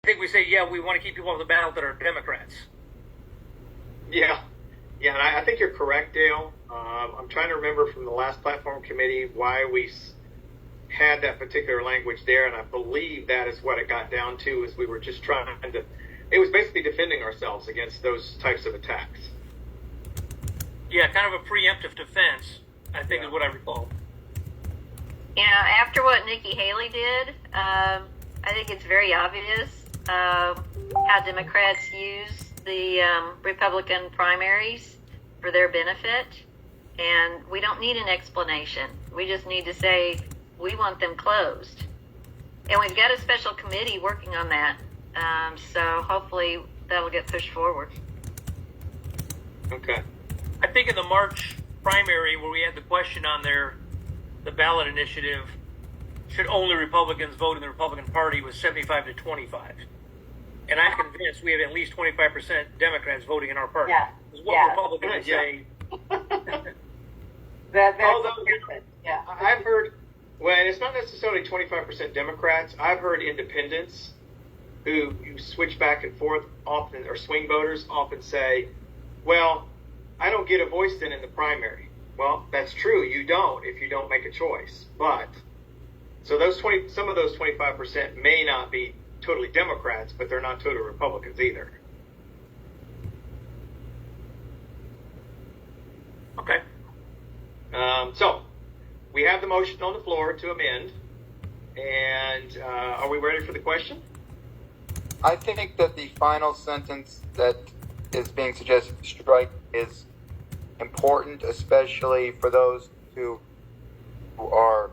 think we say, yeah, we want to keep people on the ballot that are Democrats. Yeah, and I think you're correct, Dale. I'm trying to remember from the last platform committee why we had that particular language there, and I believe that is what it got down to, is we were just trying to, it was basically defending ourselves against those types of attacks. Yeah, kind of a preemptive defense, I think is what I recall. You know, after what Nikki Haley did, I think it's very obvious how Democrats use the Republican primaries for their benefit, and we don't need an explanation. We just need to say we want them closed. And we've got a special committee working on that, so hopefully that'll get pushed forward. Okay. I think in the March primary where we had the question on there, the ballot initiative, should only Republicans vote in the Republican Party, was 75 to 25. And I'm convinced we have at least 25% Democrats voting in our party. Yeah. Because what Republicans would say. Although, yeah. I've heard, well, it's not necessarily 25% Democrats. I've heard independents who switch back and forth often, or swing voters often say, well, I don't get a voice then in the primary. Well, that's true. You don't if you don't make a choice. But so some of those 25% may not be totally Democrats, but they're not total Republicans either. Okay. So we have the motion on the floor to amend, and are we ready for the question? I think that the final sentence that is being suggested to strike is important, especially for those who are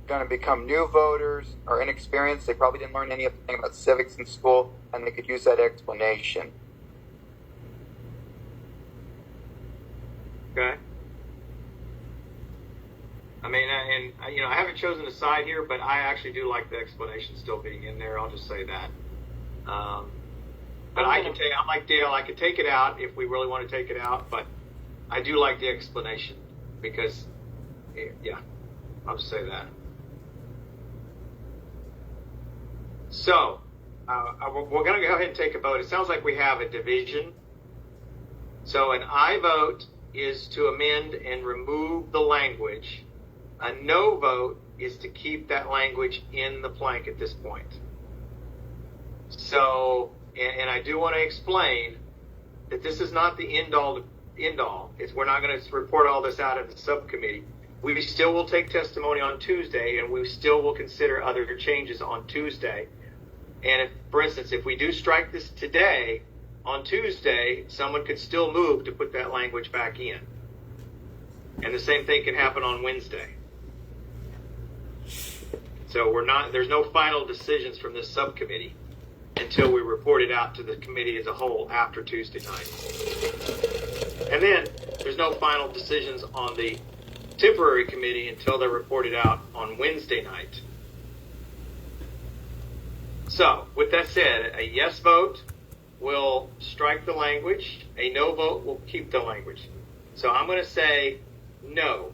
going to become new voters or inexperienced. They probably didn't learn anything about civics in school, and they could use that explanation. Okay. I mean, I haven't chosen a side here, but I actually do like the explanation still being in there. I'll just say that. But I can tell you, I'm like Dale, I could take it out if we really want to take it out, but I do like the explanation because, yeah, I'll just say that. So, we're going to go ahead and take a vote. It sounds like we have a division. So an aye vote is to amend and remove the language. A no vote is to keep that language in the plank at this point. So, and I do want to explain that this is not the end all. We're not going to report all this out of the subcommittee. We still will take testimony on Tuesday, and we still will consider other changes on Tuesday. And if, for instance, if we do strike this today, on Tuesday, someone could still move to put that language back in. And the same thing can happen on Wednesday. So there's no final decisions from this subcommittee until we report it out to the committee as a whole after Tuesday night. And then there's no final decisions on the temporary committee until they're reported out on Wednesday night. So, with that said, a yes vote will strike the language. A no vote will keep the language. So I'm going to say no.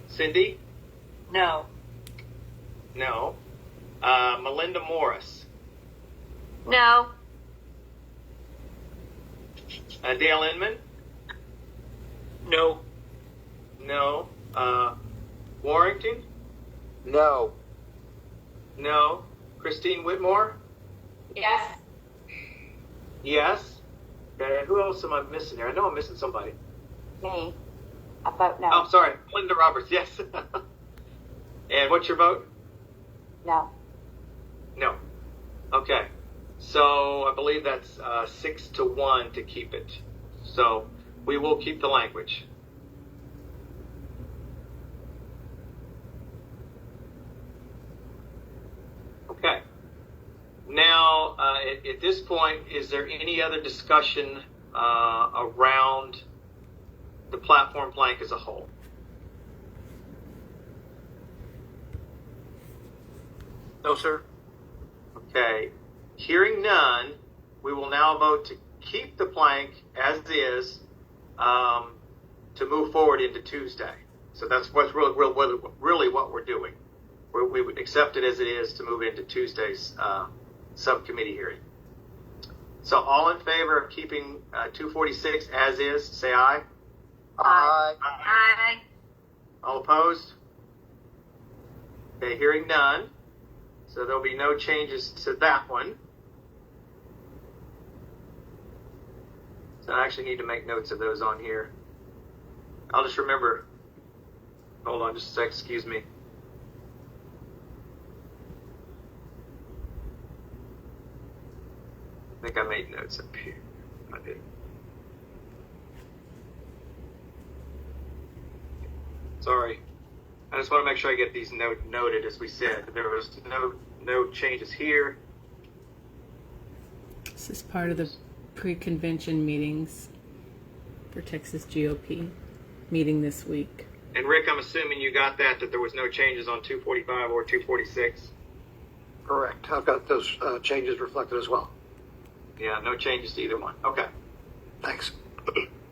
Cindy? No. No. Melinda Morris? No. Dale Inman? No. No. Warrington? No. No. Christine Whitmore? Yes. Yes. Okay, who else am I missing here? I know I'm missing somebody. Me. I vote no. Oh, sorry. Linda Roberts, yes. And what's your vote? No. No. Okay. So I believe that's 6-1 to keep it. So we will keep the language. Okay. Now, at this point, is there any other discussion around the platform plank as a whole? No, sir. Okay. Hearing none, we will now vote to keep the plank as is to move forward into Tuesday. So that's what's really what we're doing. We would accept it as it is to move into Tuesday's subcommittee hearing. So all in favor of keeping 246 as is, say aye. Aye. Aye. All opposed? Okay, hearing none. So there'll be no changes to that one. So I actually need to make notes of those on here. I'll just remember. Hold on just a sec, excuse me. I think I made notes up here. I did. Sorry. I just want to make sure I get these noted, as we said. There was no changes here. This is part of the pre-convention meetings for Texas GOP meeting this week. And Rick, I'm assuming you got that there was no changes on 245 or 246? Correct. I've got those changes reflected as well. Yeah, no changes to either one. Okay. Thanks.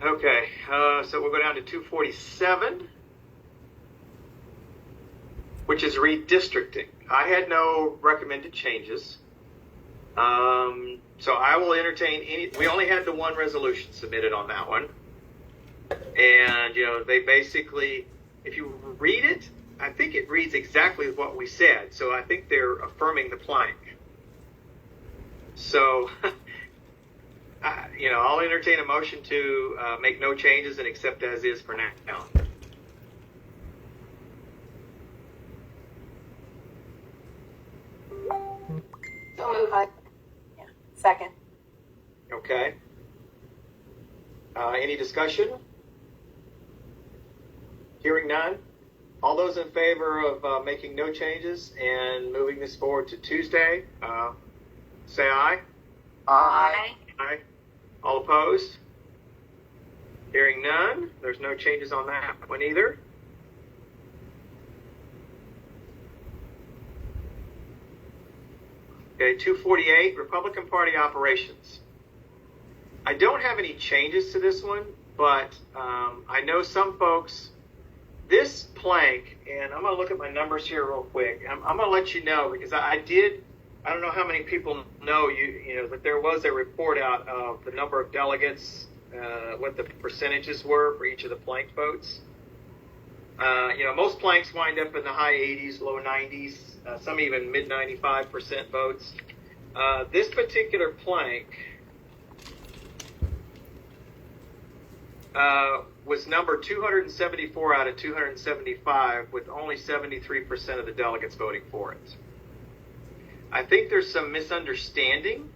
Okay, so we'll go down to 247, which is redistricting. I had no recommended changes. So I will entertain any. We only had the one resolution submitted on that one. And, they basically, if you read it, I think it reads exactly what we said. So I think they're affirming the plank. So, I'll entertain a motion to make no changes and accept as is for now. So moved. Yeah. Second. Okay. Any discussion? Hearing none. All those in favor of making no changes and moving this forward to Tuesday, say aye. Aye. Aye. All opposed? Hearing none. There's no changes on that one either. Okay, 248, Republican Party operations. I don't have any changes to this one, but I know some folks, this plank, and I'm going to look at my numbers here real quick. I'm going to let you know, because I don't know how many people know, that there was a report out of the number of delegates, what the percentages were for each of the plank votes. Most planks wind up in the high 80s, low 90s, some even mid 95% votes. This particular plank was number 274 out of 275, with only 73% of the delegates voting for it. I think there's some misunderstanding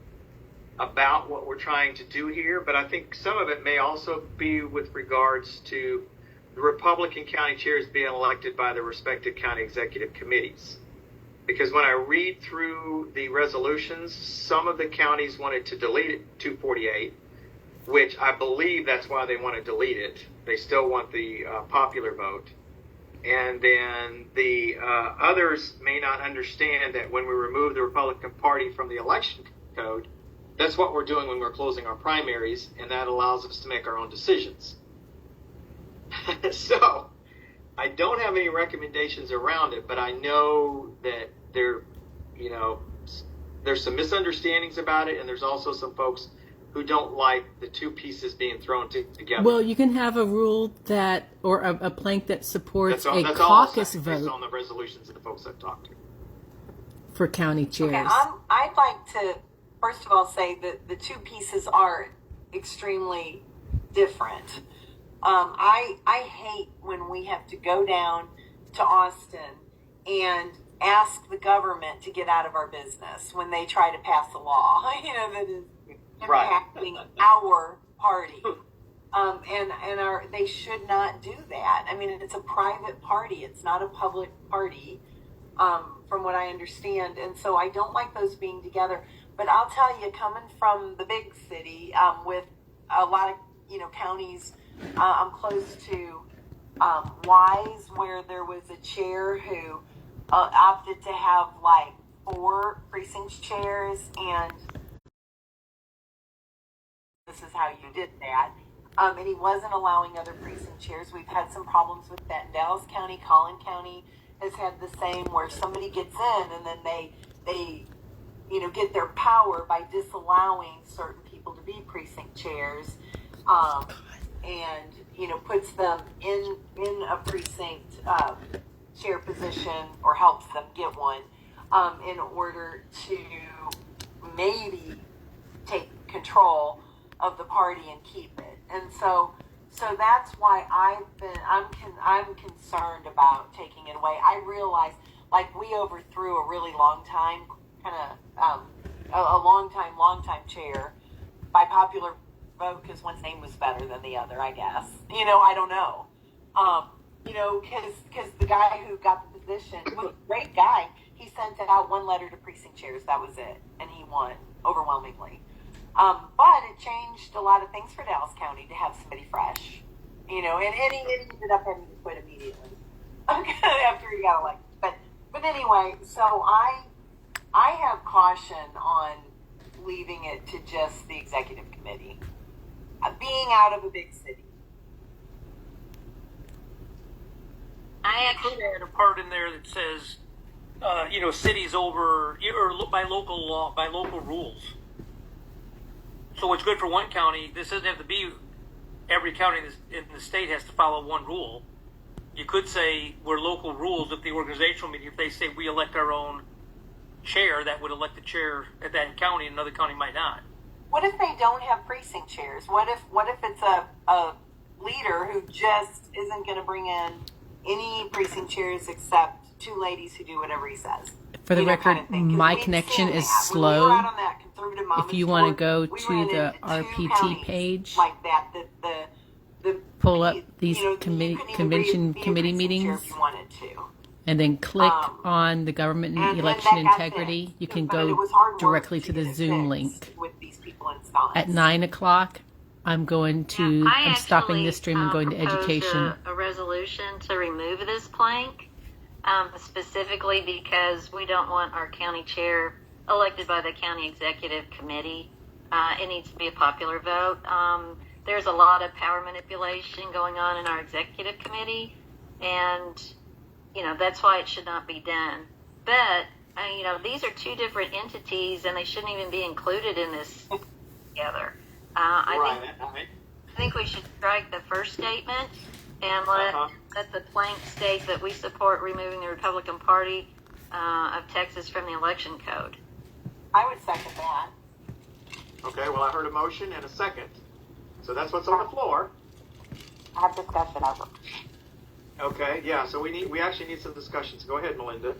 about what we're trying to do here, but I think some of it may also be with regards to the Republican county chairs being elected by the respective county executive committees. Because when I read through the resolutions, some of the counties wanted to delete 248, which I believe that's why they want to delete it. They still want the popular vote. And then the others may not understand that when we remove the Republican Party from the election code, that's what we're doing when we're closing our primaries, and that allows us to make our own decisions. So I don't have any recommendations around it, but I know that there's some misunderstandings about it, and there's also some folks who don't like the two pieces being thrown together. Well, you can have a rule that, or a plank that supports that's a all I'll caucus say, vote based on the resolutions of the folks I've talked to. for county chairs. Okay, I'd like to first of all say that the two pieces are extremely different. I hate when we have to go down to Austin and ask the government to get out of our business when they try to pass a law, that is impacting our party. They should not do that. I mean, it's a private party. It's not a public party, from what I understand. And so I don't like those being together. But I'll tell you, coming from the big city, with a lot of, counties, I'm close to Wise, where there was a chair who opted to have 4 precinct chairs, and this is how you did that. And he wasn't allowing other precinct chairs. We've had some problems with that in Dallas County. Collin County has had the same, where somebody gets in and then they get their power by disallowing certain people to be precinct chairs, and puts them in a precinct chair position or helps them get one in order to maybe take control of the party and keep it. And so that's why I'm concerned about taking it away. I realize, like, we overthrew a really long time a long time chair by popular vote because one's name was better than the other, I guess. I don't know. Because the guy who got the position was a great guy. He sent out one letter to precinct chairs. That was it. And he won overwhelmingly. But it changed a lot of things for Dallas County to have somebody fresh. And he ended up having to quit immediately after he got elected. But anyway, so I have caution on leaving it to just the executive committee. Being out of a big city. I actually had a part in there that says, cities over, or by local law, by local rules. So what's good for one county, this doesn't have to be every county in the state has to follow one rule. You could say we're local rules at the organizational meeting. If they say we elect our own chair, that would elect the chair at that county, and another county might not. What if they don't have precinct chairs? What if it's a leader who just isn't going to bring in any precinct chairs except two ladies who do whatever he says? For the record, kind of thing. my connection is When we were slow. out on that conservative If you Moments want to board, go we to ran the into two RPT counties page, like that, the pull up these you couldn't even convention be a committee precinct chair meetings, if you wanted to. and then click on the government and And election that got integrity. fixed. You can But it go was hard work directly to get the it Zoom fixed link. with these people in Scotland. At 9 o'clock, I'm stopping this stream and going to proposed education. a resolution to remove this plank, specifically because we don't want our county chair elected by the county executive committee. It needs to be a popular vote. There's a lot of power manipulation going on in our executive committee, and that's why it should not be done. But these are two different entities, and they shouldn't even be included in this together. I think we should strike the first statement and let the plank state that we support removing the Republican Party of Texas from the election code. I would second that. Okay, well, I heard a motion and a second. So that's what's on the floor. I have discussion over. Okay, yeah, so we actually need some discussions. Go ahead, Melinda.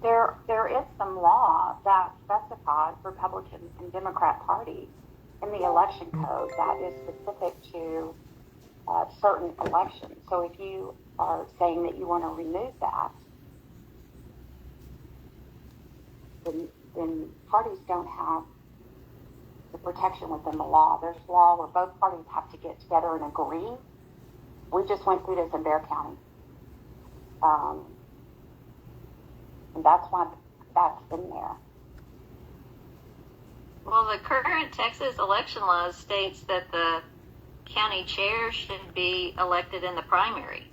There is some law that specifies Republican and Democrat parties in the election code that is specific to certain elections. So if you are saying that you want to remove that, then parties don't have the protection within the law. There's law where both parties have to get together and agree. We just went through this in Bexar County. And that's why that's in there. Well, the current Texas election law states that the county chair should be elected in the primary.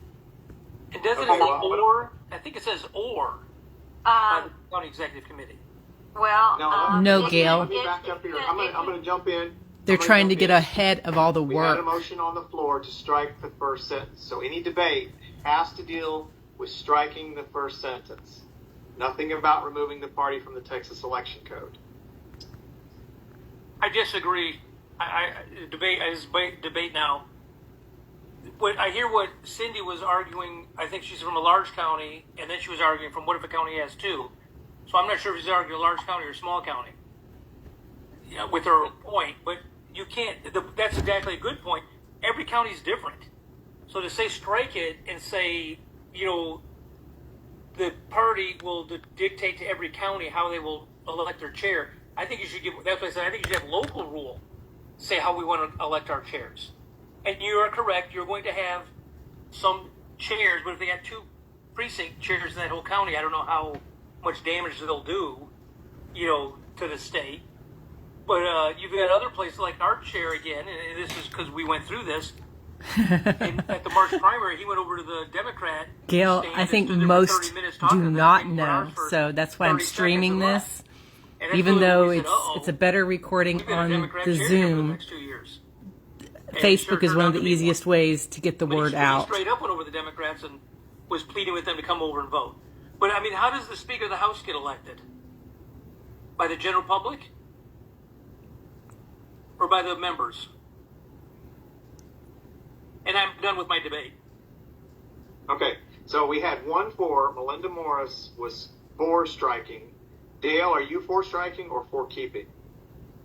It doesn't Okay, say well, or. I think it says or by Um, the county executive committee. well, No, if- Gail. Let me back up here. I'm going to jump in. They're I'm gonna trying to jump get in. ahead of all the We had a work. motion on the floor to strike the first sentence. So any debate has to deal with striking the first sentence. Nothing about removing the party from the Texas election code. I disagree. I debate now. I hear what Cindy was arguing. I think she's from a large county, and then she was arguing from what if a county has two. So I'm not sure if she's arguing a large county or a small county. Yeah, with her point, but you can't. That's exactly a good point. Every county is different. So to say strike it and say, the party will dictate to every county how they will elect their chair. I think you should give. That's what I said. I think you should have local rule say how we want to elect our chairs. And you are correct. You're going to have some chairs, but if they have two precinct chairs in that whole county, I don't know how much damage they'll do, to the state. But you've got other places like our chair again, and this is because we went through this. At the March primary, he went over to the Democrat. Gail, stand I and think stood there for most 30 minutes talking, do and not then we went know, ours for so that's why I'm 30 streaming seconds and this. And that's Even really though when we said, it's a better recording we've got a on Democrat the chair here for the Zoom, next 2 years. And it Facebook sure is turned one out of the to be easiest ways to get the But word he out. straight up went over the Democrats and was pleading with them to come over and vote. But I mean, how does the Speaker of the House get elected? By the general public? Or by the members? And I'm done with my debate. Okay, so we had 1-4. Melinda Morris was for striking. Dale, are you for striking or for keeping?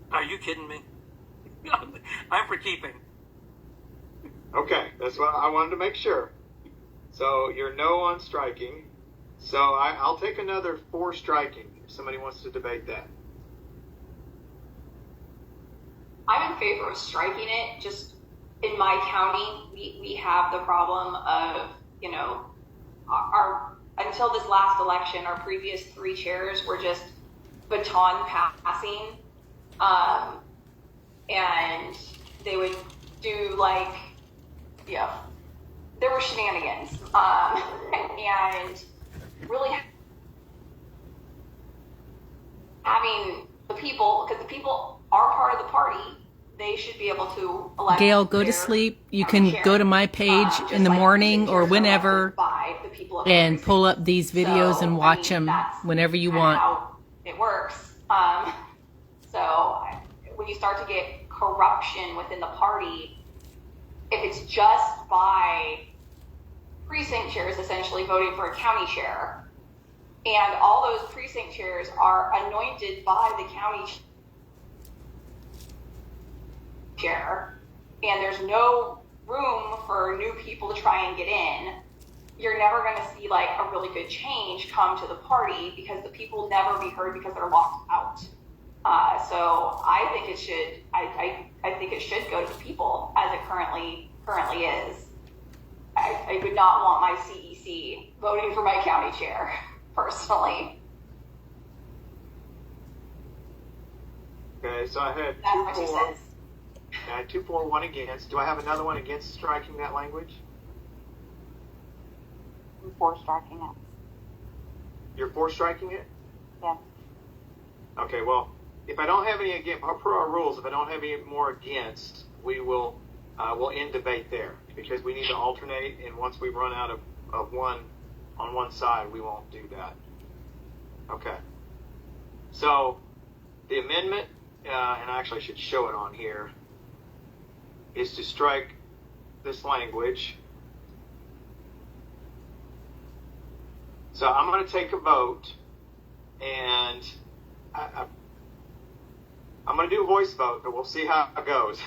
Are you kidding me? I'm for keeping. Okay, that's what I wanted to make sure. So you're no on striking. So I'll take another for striking if somebody wants to debate that. I'm in favor of striking it. Just in my county, we have the problem of, you know, our until this last election, our previous 3 chairs were just baton passing. And they would do like, there were shenanigans. And really having the people, because the people are part of the party, they should be able to elect. Gail, go to their sleep. You can chair. go to my page Just in the like morning the or chairs are whenever elected by the people of and the pull up these videos So, and I watch mean, them that's whenever you kinda want. how it works. So when you start to get corruption within the party, if it's just by precinct chairs essentially voting for a county chair, and all those precinct chairs are anointed by the county chair, and there's no room for new people to try and get in, you're never going to see like a really good change come to the party because the people never be heard because they're locked out. So I think it should. I think it should go to the people as it currently is. I would not want my CEC voting for my county chair personally. Okay, so I had That's my 2 2-4. cents. I had 2-4, 1 against. Do I have another one against striking that language? I'm for striking it. You're for striking it? Yeah. Okay, well, if I don't have any against, per our rules, if I don't have any more against, we will we'll end debate there because we need to alternate. And once we run out of one on one side, we won't do that. Okay. So the amendment, and I actually should show it on here, is to strike this language. So I'm going to take a vote, and I'm going to do a voice vote, but we'll see how it goes.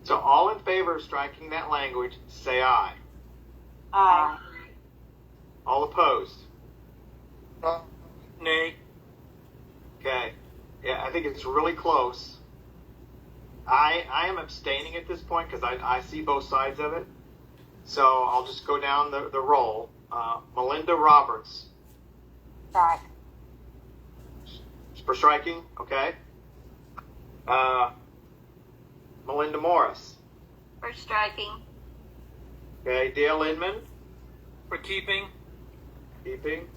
So all in favor of striking that language, say aye. Aye. All opposed? Nay. Okay. Yeah, I think it's really close. I am abstaining at this point because I see both sides of it. So I'll just go down the roll. Melinda Roberts. Strike. For striking, okay. Melinda Morris. For striking. Okay. Dale Inman. For keeping. Keeping.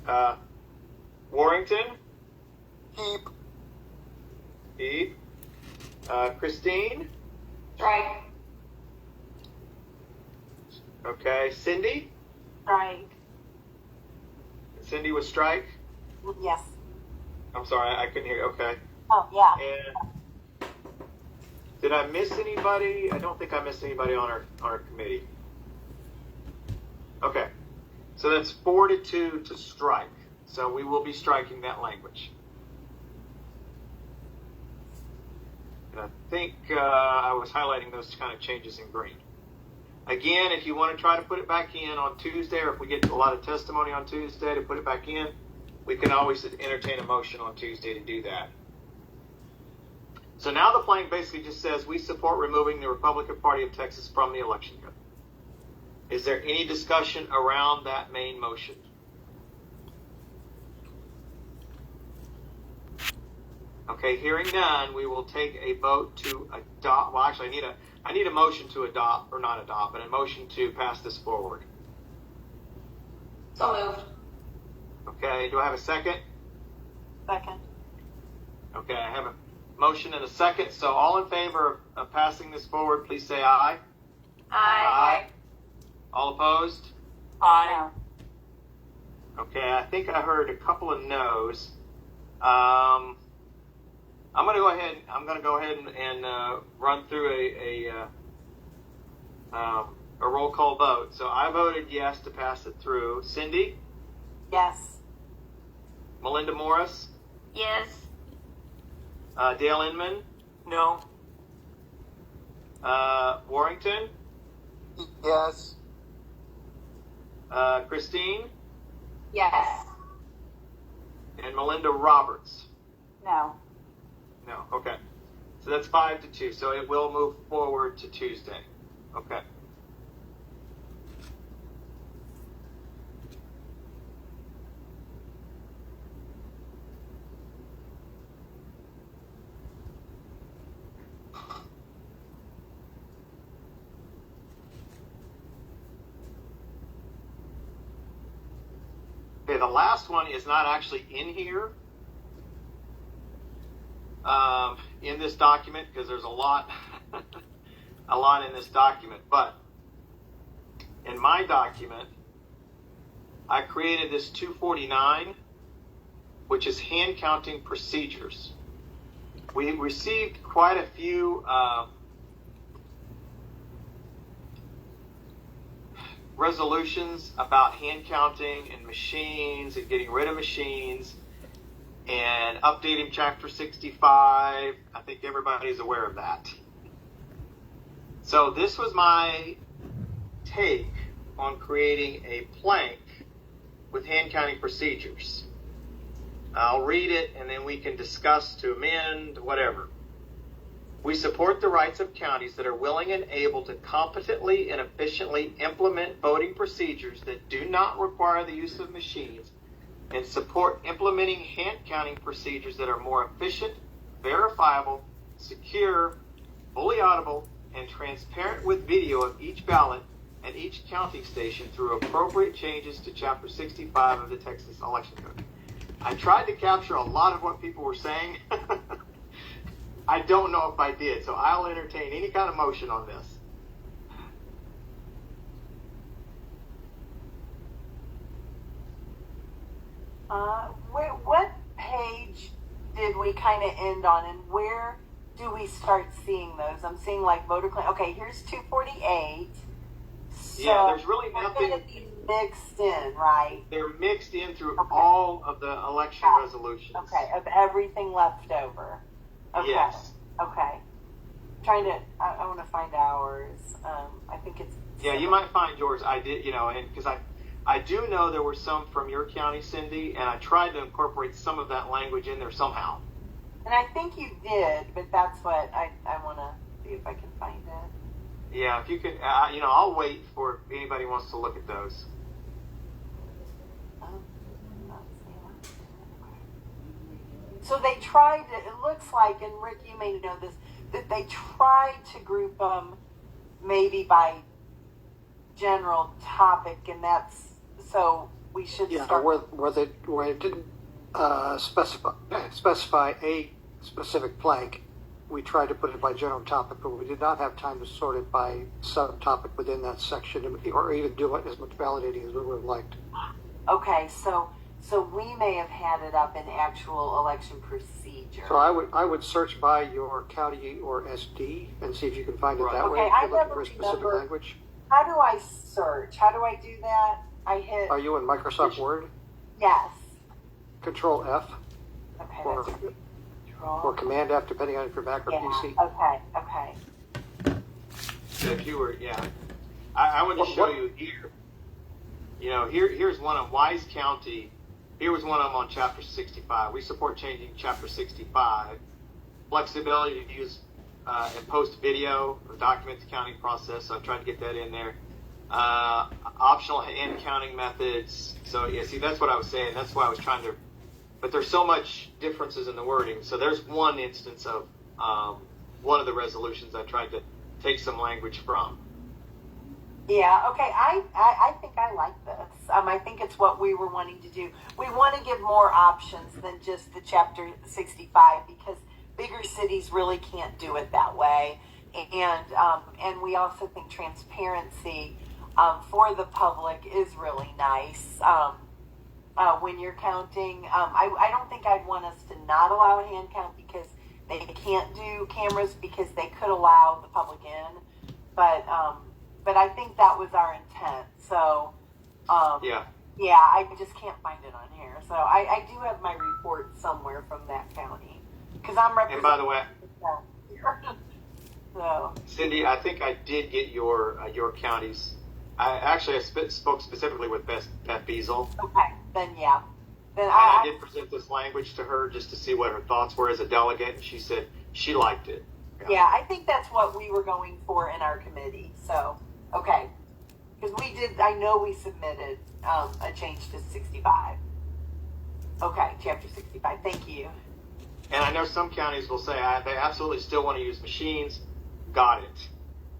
Warrington. Keep. Keep. Christine. Strike. Okay. Cindy. Strike. Cindy was strike. Yes. I'm sorry, I couldn't hear you. Okay. Oh, yeah. And did I miss anybody? I don't think I missed anybody on our committee. Okay. So that's 4-2 to strike. So we will be striking that language. And I think I was highlighting those kind of changes in green. Again, if you want to try to put it back in on Tuesday, or if we get a lot of testimony on Tuesday to put it back in, we can always entertain a motion on Tuesday to do that. So now the plank basically just says we support removing the Republican Party of Texas from the election code. Is there any discussion around that main motion? Okay, hearing none, we will take a vote to adopt. Well, actually, I need a motion to adopt, or not adopt, but a motion to pass this forward. So moved. Okay, do I have a second? Second. Okay, I have a motion and a second. So all in favor of passing this forward, please say aye. Aye. All opposed? Aye. Okay, I think I heard a couple of no's. I'm going to go ahead. I'm going to go ahead and run through a roll call vote. So I voted yes to pass it through. Cindy, Yes. Melinda Morris, Yes. Dale Inman, No. Warrington, Yes. Christine, Yes. and Melinda Roberts. No. No. Okay. So that's 5-2. So it will move forward to Tuesday. Okay. Okay, the last one is not actually in here in this document because there's a lot in this document. But in my document, I created this 249, which is hand counting procedures. We received quite a few resolutions about hand counting and machines and getting rid of machines and updating Chapter 65. I think everybody's aware of that. So this was my take on creating a plank with hand counting procedures. I'll read it and then we can discuss to amend, whatever. We support the rights of counties that are willing and able to competently and efficiently implement voting procedures that do not require the use of machines, and support implementing hand counting procedures that are more efficient, verifiable, secure, fully audible, and transparent with video of each ballot and each counting station through appropriate changes to Chapter 65 of the Texas Election Code. I tried to capture a lot of what people were saying. I don't know if I did, so I'll entertain any kind of motion on this. What page did we kind of end on, and where do we start seeing those? I'm seeing like voter claim. Okay, here's 248. So Yeah, there's really they're nothing. going to be mixed in, right? They're mixed in through Okay. all of the election Yeah. resolutions. Okay, of everything left over. Okay. Yes. Okay. Trying to, I want to find ours. I think it's. Yeah, you might find yours. I did, and because I do know there were some from your county, Cindy, and I tried to incorporate some of that language in there somehow. And I think you did, but that's what I want to see if I can find it. Yeah, if you can, I'll wait for if anybody wants to look at those. So they tried to, it looks like, and Rick, you may know this, that they tried to group them maybe by general topic, and that's, so we should Yeah, start. where it didn't specify a specific plank, we tried to put it by general topic, but we did not have time to sort it by subtopic within that section, or even do it as much validating as we would have liked. Okay, so we may have had it up in actual election procedure. So I would search by your county or SD and see if you can find it that way. Okay, if I you're looking never for a specific remember. language. How do I search? How do I do that? I hit, Are you in Microsoft Word? yes. Control F Okay, or, that's control. or Command F, depending on if you're Mac or Yeah, PC. okay. So if you were, I would just show you here. Here's one of Wise County. Here was one of them on Chapter 65. We support changing Chapter 65. Flexibility to use and post video or document the counting process. So I tried to get that in there. Optional hand counting methods. So yeah, see, that's what I was saying. That's why I was trying to. But there's so much differences in the wording. So there's one instance of one of the resolutions I tried to take some language from. Yeah, okay. I think I like this. I think it's what we were wanting to do. We want to give more options than just the Chapter 65 because bigger cities really can't do it that way. And we also think transparency for the public is really nice. When you're counting, I don't think I'd want us to not allow a hand count because they can't do cameras because they could allow the public in. But I think that was our intent. So, yeah, I just can't find it on here. So I do have my report somewhere from that county because I'm representing. And by the way, so, Cindy, I think I did get your counties. I spoke specifically with Beth Beazle. Okay, then yeah. Then And I did present this language to her just to see what her thoughts were as a delegate, and she said she liked it. Yeah, I think that's what we were going for in our committee. So, okay. Because I know we submitted a change to 65. Okay, Chapter 65. Thank you. And I know some counties will say they absolutely still want to use machines. Got it.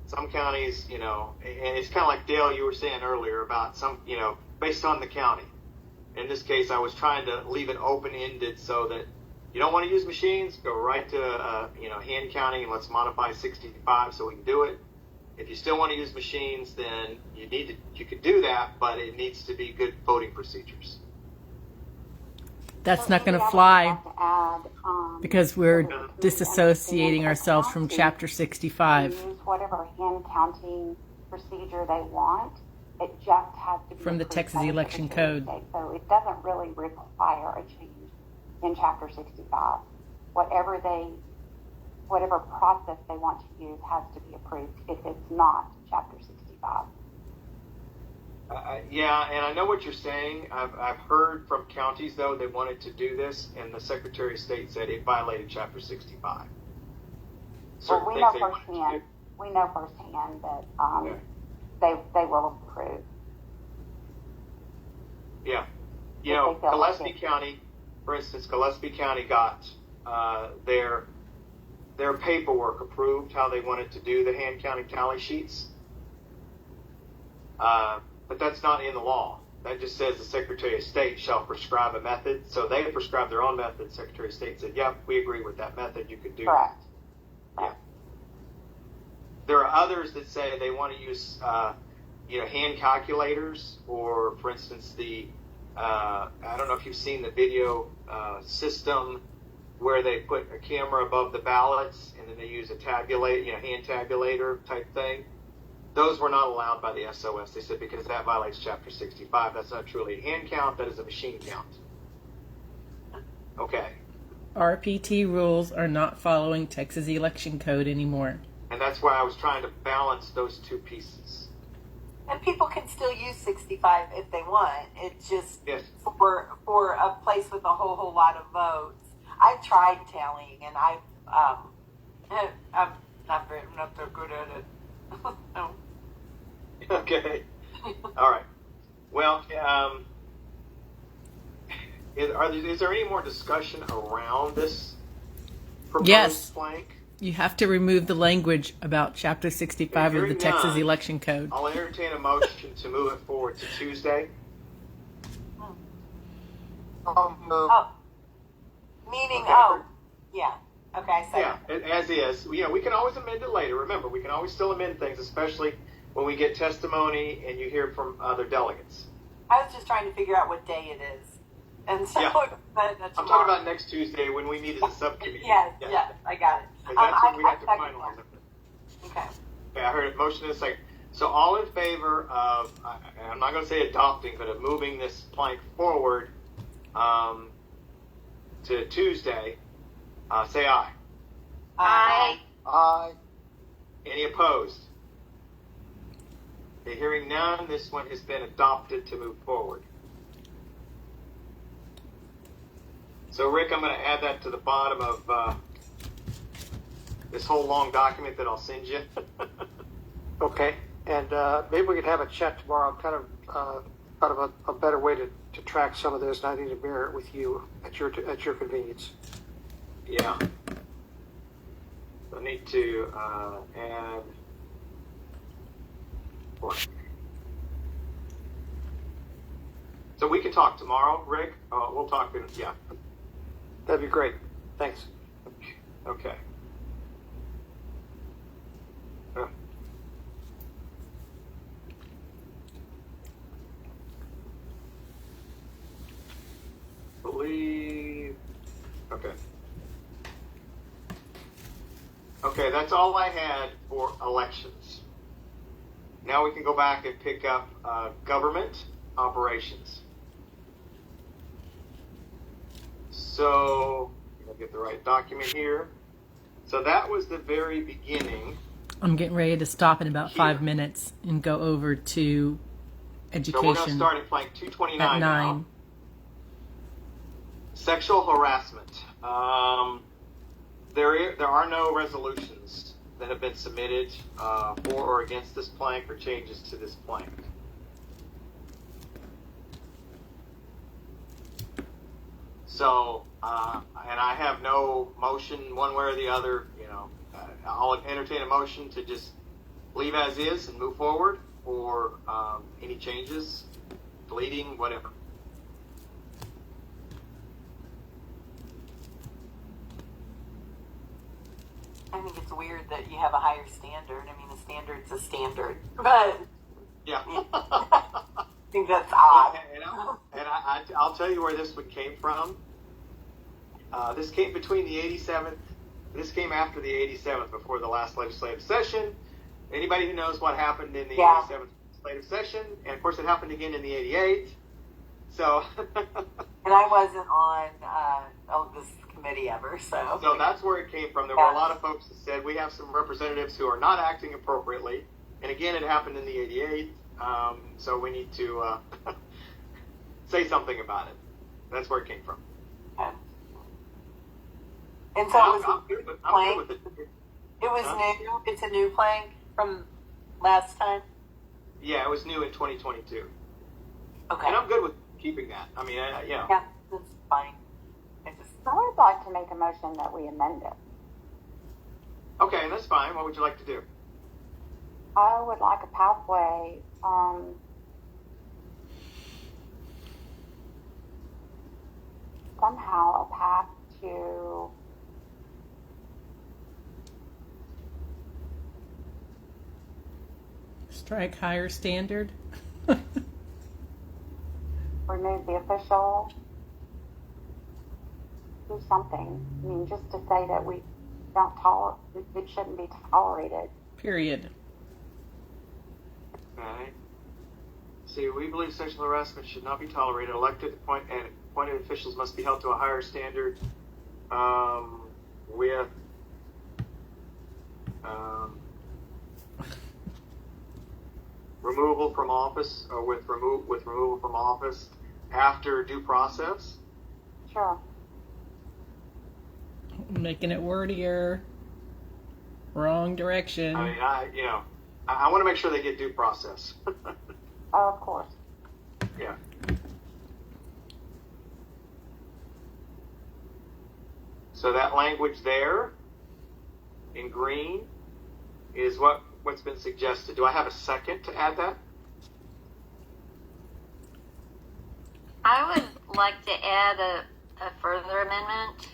Some counties, and it's kind of like Dale, you were saying earlier about some, based on the county. In this case, I was trying to leave it open-ended so that you don't want to use machines, go right to, hand counting and let's modify 65 so we can do it. If you still want to use machines, then you could do that, but it needs to be good voting procedures. That's not going to fly because we're disassociating ourselves from Chapter 65. Use whatever hand counting procedure they want. It just has to be From the approved Texas by the Election Secretary of Code. State. So it doesn't really require a change in Chapter 65. Whatever process they want to use has to be approved if it's not Chapter 65. Yeah, and I know what you're saying. I've heard from counties, though, that wanted to do this, and the Secretary of State said it violated Chapter 65. Well, we know firsthand that they will approve. Yeah. Gillespie County, for instance, got their paperwork approved, how they wanted to do the hand counting tally sheets. But that's not in the law. That just says the Secretary of State shall prescribe a method. So they prescribed their own method. The Secretary of State said, yep, we agree with that method. You could do Correct. that. Yeah. There are others that say they want to use, hand calculators, or, for instance, I don't know if you've seen the video system where they put a camera above the ballots and then they use a hand tabulator type thing. Those were not allowed by the SOS. They said because that violates Chapter 65. That's not truly a hand count. That is a machine count. Okay. RPT rules are not following Texas Election Code anymore. And that's why I was trying to balance those two pieces. And people can still use 65 if they want. It's just Yes. for a place with a whole lot of votes. I've tried tallying, and I'm not so good at it. No. Okay. All right. Well, is there any more discussion around this proposed Yes. blank? You have to remove the language about Chapter 65 of the Hearing Texas none, Election Code. I'll entertain a motion to move it forward to Tuesday. Oh, meaning Okay. yeah. Okay, so Yeah, as is. We can always amend it later. Remember, we can always still amend things, especially when we get testimony and you hear from other delegates. I was just trying to figure out what day it is, and so Yeah. that's I'm talking about next Tuesday when we meet as a subcommittee. Yes, I got it. And that's when we have to second finalize that. it. Okay. Okay, I heard a motion in a second. So all in favor of, I'm not going to say adopting, but of moving this plank forward to Tuesday, say aye. Aye. Aye. Any opposed? Okay, hearing none, this one has been adopted to move forward. So Rick, I'm going to add that to the bottom of this whole long document that I'll send you. Okay, and maybe we could have a chat tomorrow. I'm kind of thought of a better way to track some of this, and I need to mirror it with you at your convenience. Yeah. I need to add. talk tomorrow, Rick. We'll talk. Yeah. That'd be great. Thanks. Okay. Believe. Okay. Okay, that's all I had for elections. Now we can go back and pick up government operations. So, I'll get the right document here. So that was the very beginning. I'm getting ready to stop in about 5 minutes and go over to education. So we're going to start at flank 229 at 9. now. Sexual harassment. There are no resolutions that have been submitted for or against this plank or changes to this plank. So, and I have no motion one way or the other. I'll entertain a motion to just leave as is and move forward, or any changes, deleting, whatever. I think it's weird that you have a higher standard. I mean, a standard's a standard, but Yeah. I think that's odd. I'll tell you where this one came from. This came between the 87th. This came after the 87th, before the last legislative session. Anybody who knows what happened in the 87th legislative session, and of course it happened again in the 88th. So. And I wasn't on this committee ever, so. So that's where it came from. There were a lot of folks that said we have some representatives who are not acting appropriately, and again it happened in the 88th. So we need to say something about it. That's where it came from. Okay. And so I'm good with it. It was new. It's a new plank from last time. Yeah, it was new in 2022. Okay. And I'm good with keeping that. I mean, Yeah, that's fine. I would like to make a motion that we amend it. Okay, that's fine. What would you like to do? I would like a pathway, somehow a path to Strike higher standard. remove the official, do something. I mean, just to say that we don't it shouldn't be tolerated. Period. Okay. See, we believe sexual harassment should not be tolerated. Elected and appointed officials must be held to a higher standard. With removal from office, or with removal from office after due process. Sure. Making it wordier. Wrong direction. I mean, I want to make sure they get due process. Of course. Yeah. So that language there in green is what's been suggested. Do I have a second to add that? I would like to add a further amendment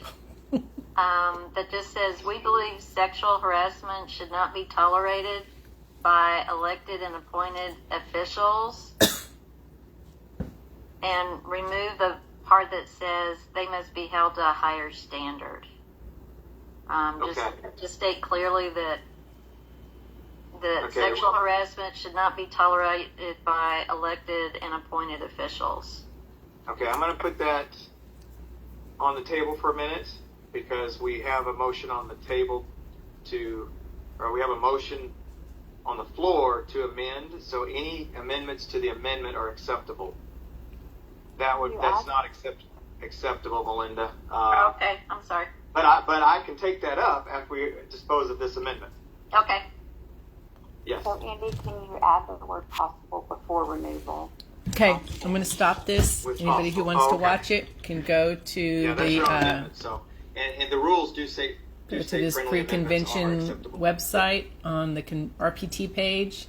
that just says, we believe sexual harassment should not be tolerated by elected and appointed officials, and remove the part that says they must be held to a higher standard. Just state clearly that sexual harassment should not be tolerated by elected and appointed officials. Okay, I'm going to put that on the table for a minute, because we have a motion on the table we have a motion on the floor to amend, so any amendments to the amendment are acceptable. That's not acceptable, Melinda. Okay, I'm sorry. But I can take that up after we dispose of this amendment. Okay. Yes. So, Andy, can you add the word possible before removal? Okay, I'm going to stop this. With Anybody who possible. wants to Okay. watch it can go to That's your amendment. So, and the rules do say go to this friendly amendments are pre-convention acceptable. website on the RPT page,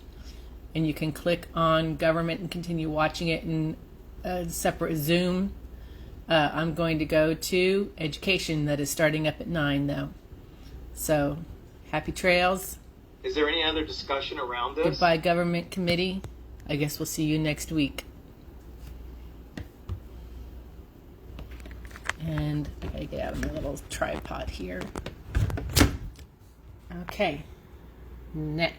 and you can click on government and continue watching it. And a separate Zoom. I'm going to go to education that is starting up at 9 though. So happy trails. Is there any other discussion around this? Goodbye government committee. I guess we'll see you next week. And I gotta get out of my little tripod here. Okay. Next.